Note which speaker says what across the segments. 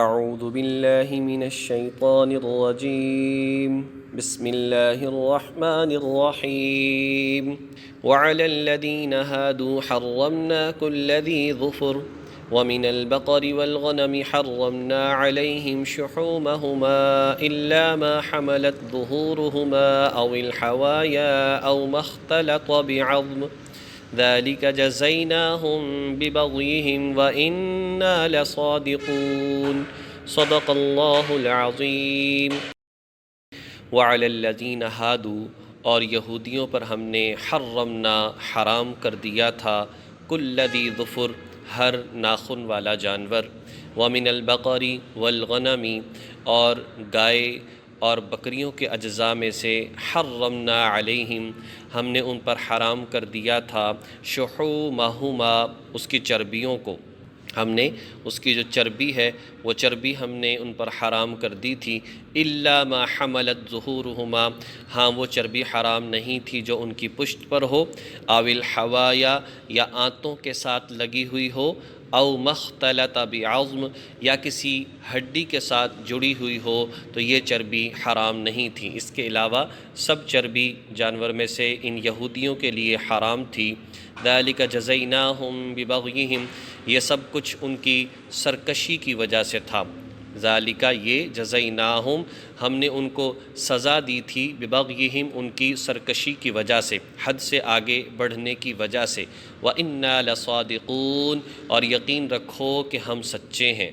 Speaker 1: أعوذ بالله من الشيطان الرجيم بسم الله الرحمن الرحيم وعلى الذين هادوا حرمنا كل ذي ظفر ومن البقر والغنم حرمنا عليهم شحومهما إلا ما حملت ظهورهما أو الحوايا أو ما اختلط بعظم ذلك جزيناهم ببغيهم وإنا لصادقون صدق الله العظیم۔ وعلى الذین ہادوا، اور یہودیوں پر ہم نے حرمنا حرام کر دیا تھا کل ذی ظفر، ہر ناخن والا جانور، ومن البقر والغنم، اور گائے اور بکریوں کے اجزاء میں سے حرمنا علیہم، ہم نے ان پر حرام کر دیا تھا شحومہما، اس کی چربیوں کو، ہم نے اس کی جو چربی ہے وہ چربی ہم نے ان پر حرام کر دی تھی، الا ما حملت ظہورہما، ہاں وہ چربی حرام نہیں تھی جو ان کی پشت پر ہو، او الحوایا، یا آنتوں کے ساتھ لگی ہوئی ہو، او مختلط بعظم، یا کسی ہڈی کے ساتھ جڑی ہوئی ہو تو یہ چربی حرام نہیں تھی۔ اس کے علاوہ سب چربی جانور میں سے ان یہودیوں کے لیے حرام تھی۔ ذالک جزیناہم ببغیہم، یہ سب کچھ ان کی سرکشی کی وجہ سے تھا۔ ذالک، یہ جزیناہم، ہم نے ان کو سزا دی تھی، ببغیہم، ان کی سرکشی کی وجہ سے، حد سے آگے بڑھنے کی وجہ سے، وَإِنَّا لَصَادِقُونَ، اور یقین رکھو کہ ہم سچے ہیں۔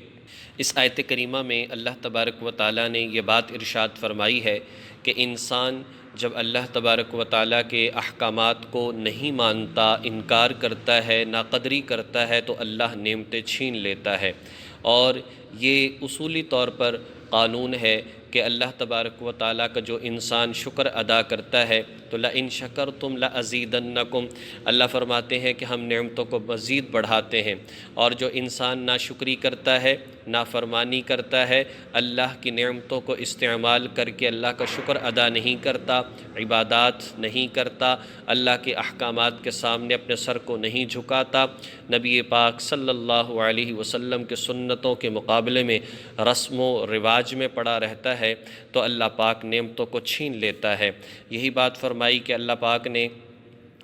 Speaker 1: اس آیت کریمہ میں اللہ تبارک و تعالیٰ نے یہ بات ارشاد فرمائی ہے کہ انسان جب اللہ تبارک و تعالیٰ کے احکامات کو نہیں مانتا، انکار کرتا ہے، ناقدری کرتا ہے، تو اللہ نعمتیں چھین لیتا ہے۔ اور یہ اصولی طور پر قانون ہے کہ اللہ تبارک و تعالیٰ کا جو انسان شکر ادا کرتا ہے تو لَإِن شَكَرْتُمْ لَأَزِيدَنَّكُمْ، اللہ فرماتے ہیں کہ ہم نعمتوں کو مزید بڑھاتے ہیں۔ اور جو انسان ناشکری کرتا ہے، نافرمانی کرتا ہے، اللہ کی نعمتوں کو استعمال کر کے اللہ کا شکر ادا نہیں کرتا، عبادات نہیں کرتا، اللہ کے احکامات کے سامنے اپنے سر کو نہیں جھکاتا، نبی پاک صلی اللہ علیہ وسلم کے سنتوں کے مقابلے میں رسم و رواج میں پڑا رہتا ہے، تو اللہ پاک نعمتوں کو چھین لیتا ہے۔ یہی بات فرمائی کہ اللہ پاک نے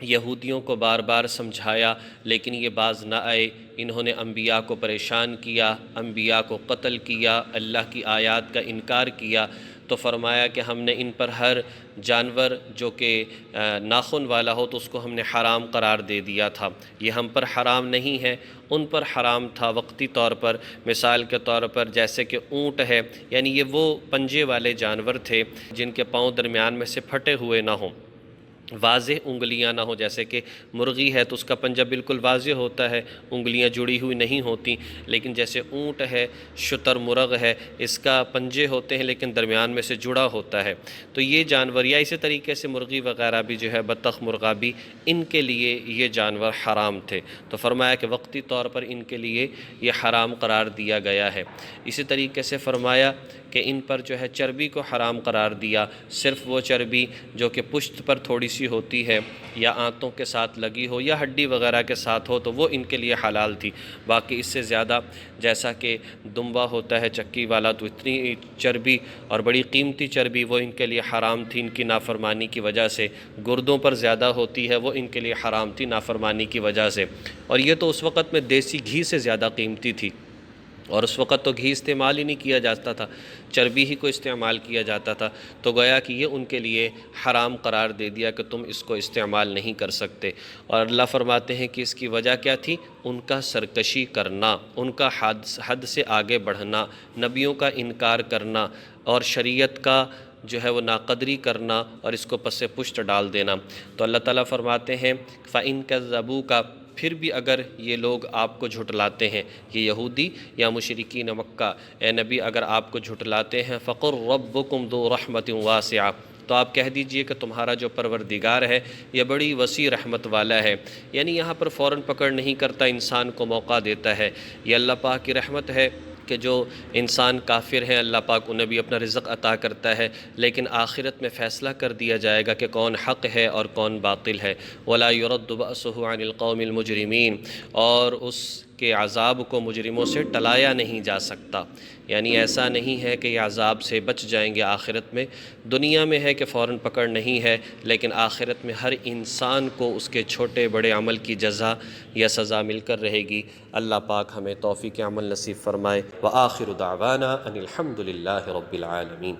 Speaker 1: یہودیوں کو بار بار سمجھایا لیکن یہ باز نہ آئے، انہوں نے انبیاء کو پریشان کیا، انبیاء کو قتل کیا، اللہ کی آیات کا انکار کیا، تو فرمایا کہ ہم نے ان پر ہر جانور جو کہ ناخن والا ہو تو اس کو ہم نے حرام قرار دے دیا تھا۔ یہ ہم پر حرام نہیں ہے، ان پر حرام تھا وقتی طور پر۔ مثال کے طور پر جیسے کہ اونٹ ہے، یعنی یہ وہ پنجے والے جانور تھے جن کے پاؤں درمیان میں سے پھٹے ہوئے نہ ہوں، واضح انگلیاں نہ ہوں۔ جیسے کہ مرغی ہے تو اس کا پنجہ بالکل واضح ہوتا ہے، انگلیاں جڑی ہوئی نہیں ہوتی، لیکن جیسے اونٹ ہے، شتر مرغ ہے، اس کا پنجے ہوتے ہیں لیکن درمیان میں سے جڑا ہوتا ہے۔ تو یہ جانور، یا اسی طریقے سے مرغی وغیرہ بھی جو ہے، بطخ مرغا بھی، ان کے لیے یہ جانور حرام تھے، تو فرمایا کہ وقتی طور پر ان کے لیے یہ حرام قرار دیا گیا ہے۔ اسی طریقے سے فرمایا کہ ان پر جو ہے چربی کو حرام قرار دیا، صرف وہ چربی جو کہ پشت پر تھوڑی سی ہوتی ہے یا آنتوں کے ساتھ لگی ہو یا ہڈی وغیرہ کے ساتھ ہو تو وہ ان کے لیے حلال تھی۔ باقی اس سے زیادہ جیسا کہ دمبا ہوتا ہے چکی والا، تو اتنی چربی اور بڑی قیمتی چربی وہ ان کے لیے حرام تھی ان کی نافرمانی کی وجہ سے۔ گردوں پر زیادہ ہوتی ہے، وہ ان کے لیے حرام تھی نافرمانی کی وجہ سے۔ اور یہ تو اس وقت میں دیسی گھی سے زیادہ قیمتی تھی، اور اس وقت تو گھی استعمال ہی نہیں کیا جاتا تھا، چربی ہی کو استعمال کیا جاتا تھا، تو گویا کہ یہ ان کے لیے حرام قرار دے دیا کہ تم اس کو استعمال نہیں کر سکتے۔ اور اللہ فرماتے ہیں کہ اس کی وجہ کیا تھی؟ ان کا سرکشی کرنا، ان کا حد سے آگے بڑھنا، نبیوں کا انکار کرنا اور شریعت کا جو ہے وہ ناقدری کرنا اور اس کو پس پشت ڈال دینا۔ تو اللہ تعالیٰ فرماتے ہیں فَإِن كَذَّبُوكَ، پھر بھی اگر یہ لوگ آپ کو جھٹلاتے ہیں، یہ یہودی یا مشرکین مکہ، اے نبی اگر آپ کو جھٹلاتے ہیں فَقُلْ رَبُّكُمْ ذُو رَحْمَةٍ وَاسِعَةٍ، تو آپ کہہ دیجئے کہ تمہارا جو پروردگار ہے یہ بڑی وسیع رحمت والا ہے۔ یعنی یہاں پر فوراً پکڑ نہیں کرتا، انسان کو موقع دیتا ہے۔ یہ اللہ پاک کی رحمت ہے کہ جو انسان کافر ہیں اللہ پاک انہیں بھی اپنا رزق عطا کرتا ہے، لیکن آخرت میں فیصلہ کر دیا جائے گا کہ کون حق ہے اور کون باطل ہے۔ وَلَا يُرَدُّ بَأْسُهُ عَنِ الْقَوْمِ الْمُجْرِمِينَ، اور اس کے عذاب کو مجرموں سے ٹلایا نہیں جا سکتا، یعنی ایسا نہیں ہے کہ یہ عذاب سے بچ جائیں گے آخرت میں، دنیا میں ہے کہ فوراً پکڑ نہیں ہے، لیکن آخرت میں ہر انسان کو اس کے چھوٹے بڑے عمل کی جزا یا سزا مل کر رہے گی۔ اللہ پاک ہمیں توفیق عمل نصیب فرمائے۔ وآخر دعوانا ان الحمد للہ رب العالمین۔